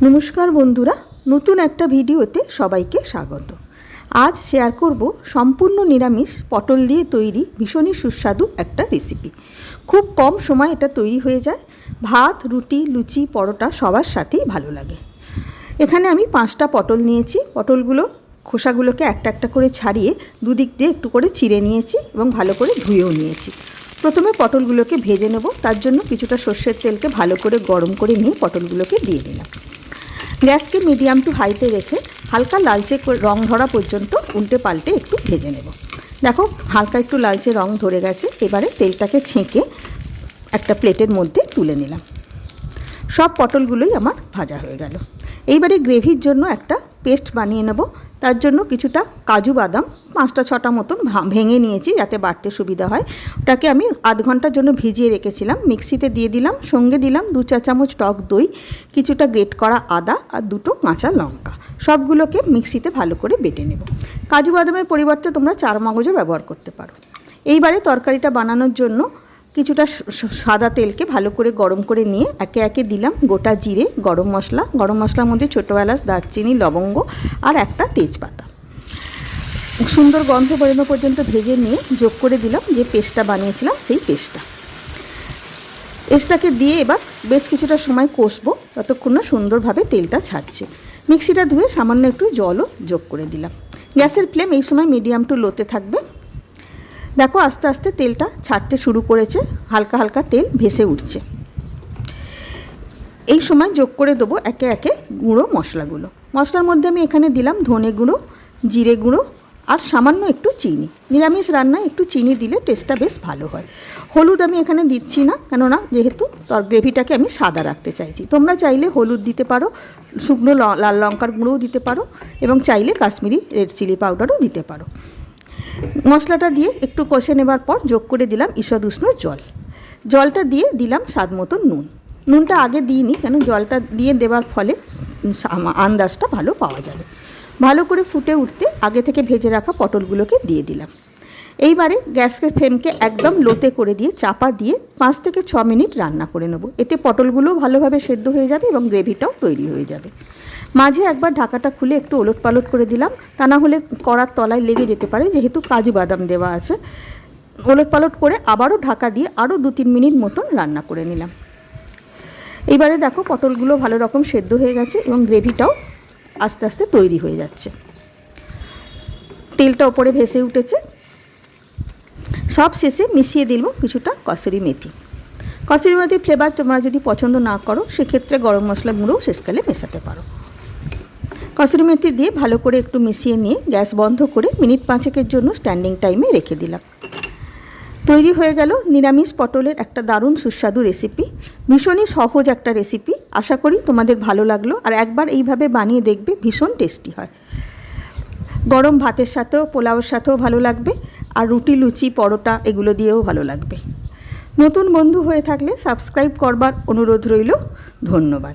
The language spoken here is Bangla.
নমস্কার বন্ধুরা, নতুন একটা ভিডিওতে সবাইকে স্বাগত। আজ শেয়ার করব সম্পূর্ণ নিরামিষ পটল দিয়ে তৈরি ভীষণই সুস্বাদু একটা রেসিপি। খুব কম সময় এটা তৈরি হয়ে যায়। ভাত, রুটি, লুচি, পরোটা সবার সাথেই ভালো লাগে। এখানে আমি 5টা পটল নিয়েছি। পটলগুলো খোসাগুলোকে একটা একটা করে ছাড়িয়ে দুদিক দিয়ে একটু করে চিড়ে নিয়েছি এবং ভালো করে ধুয়েও নিয়েছি। প্রথমে পটলগুলোকে ভেজে নেব। তার জন্য কিছুটা সর্ষের তেলকে ভালো করে গরম করে নিয়ে পটলগুলোকে দিয়ে দিলাম। গ্যাসকে মিডিয়াম টু হাইতে রেখে হালকা লালচে রং ধরা পর্যন্ত উল্টে পাল্টে একটু ভেজে নেব। দেখো হালকা একটু লালচে রং ধরে গেছে। এবারে তেলটাকে ছেঁকে একটা প্লেটের মধ্যে তুলে নিলাম। সব পটলগুলোই আমার ভাজা হয়ে গেল। এইবারে গ্রেভির জন্য একটা পেস্ট বানিয়ে নেব। তার জন্য কিছুটা কাজু বাদাম 5টা 6টা মতন ভেঙে নিয়েছি যাতে বাটতে সুবিধা হয়। ওটাকে আমি আধ ঘন্টার জন্য ভিজিয়ে রেখেছিলাম। মিক্সিতে দিয়ে দিলাম। সঙ্গে দিলাম 2 চা চামচ টক দই, কিছুটা গ্রেট করা আদা আর 2টো কাঁচা লঙ্কা। সবগুলোকে মিক্সিতে ভালো করে বেটে নেব। কাজু বাদামের পরিবর্তে তোমরা চারমগজও ব্যবহার করতে পারো। এইবারে তরকারিটা বানানোর জন্য কিছুটা সাদা তেলকে ভালো করে গরম করে নিয়ে একে একে দিলাম গোটা জিরে, গরম মশলার মধ্যে ছোটো এলাচ, দারচিনি, লবঙ্গ আর একটা তেজপাতা। সুন্দর গন্ধ বেরোনো পর্যন্ত ভেজে নিয়ে যোগ করে দিলাম যে পেস্টটা বানিয়েছিলাম সেই পেস্টটাকে দিয়ে এবার বেশ কিছুটা সময় কষবো ততক্ষণ না সুন্দরভাবে তেলটা ছাড়ছে। মিক্সিটা ধুয়ে সামান্য একটু জলও যোগ করে দিলাম। গ্যাসের ফ্লেম এই সময় মিডিয়াম টু লোতে থাকবে। দেখো আস্তে আস্তে তেলটা ছাড়তে শুরু করেছে, হালকা হালকা তেল ভেসে উঠছে। এই সময় যোগ করে দেবো একে একে গুঁড়ো মশলাগুলো। মশলার মধ্যে আমি এখানে দিলাম ধনে গুঁড়ো, জিরে গুঁড়ো আর সামান্য একটু চিনি। নিরামিষ রান্নায় একটু চিনি দিলে টেস্টটা বেশ ভালো হয়। হলুদ আমি এখানে দিচ্ছি না, কেননা যেহেতু গ্রেভিটাকে আমি সাদা রাখতে চাইছি। তোমরা চাইলে হলুদ দিতে পারো, শুকনো লাল লঙ্কার গুঁড়োও দিতে পারো এবং চাইলে কাশ্মীরি রেড চিলি পাউডারও দিতে পারো। মশলাটা দিয়ে একটু কষে নেবার পর যোগ করে দিলাম ঈষৎ উষ্ণ জলটা দিয়ে দিলাম স্বাদ মতো নুনটা আগে দিইনি, কেন জলটা দিয়ে দেওয়ার ফলে আন্দাজটা ভালো পাওয়া যাবে। ভালো করে ফুটে উঠতে আগে থেকে ভেজে রাখা পটলগুলোকে দিয়ে দিলাম। এইবারে গ্যাসের ফ্লেমকে একদম লোতে করে দিয়ে চাপা দিয়ে 5 থেকে 6 মিনিট রান্না করে নেব। এতে পটলগুলোও ভালোভাবে সেদ্ধ হয়ে যাবে এবং গ্রেভিটাও তৈরি হয়ে যাবে। মাঝে একবার ঢাকাটা খুলে একটু ওলট পালট করে দিলাম, তা না হলে কড়ার তলায় লেগে যেতে পারে, যেহেতু কাজু বাদাম দেওয়া আছে। ওলট পালট করে আবারও ঢাকা দিয়ে আরও 2-3 মিনিট মতন রান্না করে নিলাম। এইবারে দেখো পটলগুলো ভালো রকম সেদ্ধ হয়ে গেছে এবং গ্রেভিটাও আস্তে আস্তে তৈরি হয়ে যাচ্ছে। তেলটা ওপরে ভেসে উঠেছে। সব শেষে মিশিয়ে দিল কিছুটা কসুরি মেথির ফ্লেভার তোমরা যদি পছন্দ না করো সেক্ষেত্রে গরম মশলা গুঁড়োও শেষকালে মেশাতে পারো। কসুরি মেথি দিয়ে ভালো করে একটু মিশিয়ে নিয়ে গ্যাস বন্ধ করে মিনিট 5-এর জন্য স্ট্যান্ডিং টাইমে রেখে দিলাম। তৈরি হয়ে গেল নিরামিষ পটলের একটা দারুণ সুস্বাদু রেসিপি। ভীষণই সহজ একটা রেসিপি। আশা করি তোমাদের ভালো লাগলো, আর একবার এইভাবে বানিয়ে দেখবে, ভীষণ টেস্টি হয়। গরম ভাতের সাথেও, পোলাওর সাথেও ভালো লাগবে, আর রুটি, লুচি, পরোটা এগুলো দিয়েও ভালো লাগবে। নতুন বন্ধু হয়ে থাকলে সাবস্ক্রাইব করবার অনুরোধ রইল। ধন্যবাদ।